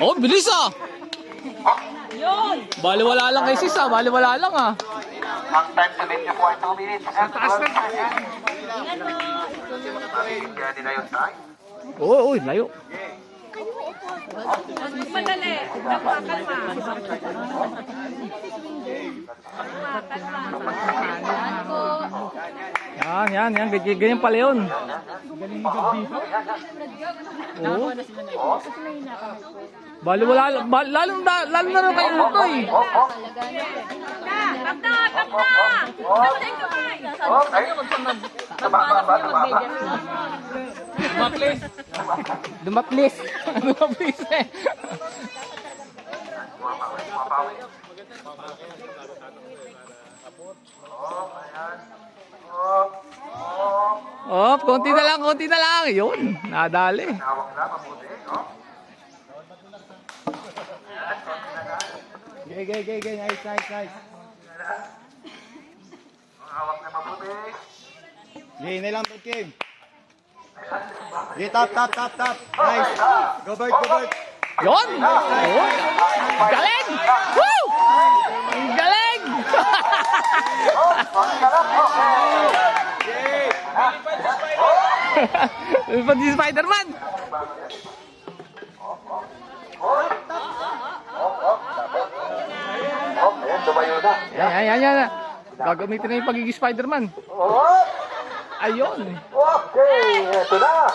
Oh, bilis ah! Baliwala lang kay sis ah, baliwala lang ah. Ang time to beat niyo po ay 2 minutes. Taas na. Kaya nila yung time. Oo, layo. Madali. Kalma. Yan. Ganyan pala yun. Oo. Baliwala, lalo na rin kayo ito eh. Tap na! Tap na yung kamay! Dumaplis eh. Oh, konti na lang. Yun, nadali. Hawak na, mabuti. Gay. Nice. Hawak na mabuti. Gay na lang, Kim. Gay, tap. Nice. Go bird. Yun! Oh. Galing! Woo! Ang galing! Lipad si Spider-Man! Ayan, tumayo na. Yan. Gagamitin na yung pagiging Spider-Man. Ayun! Okay, eto na.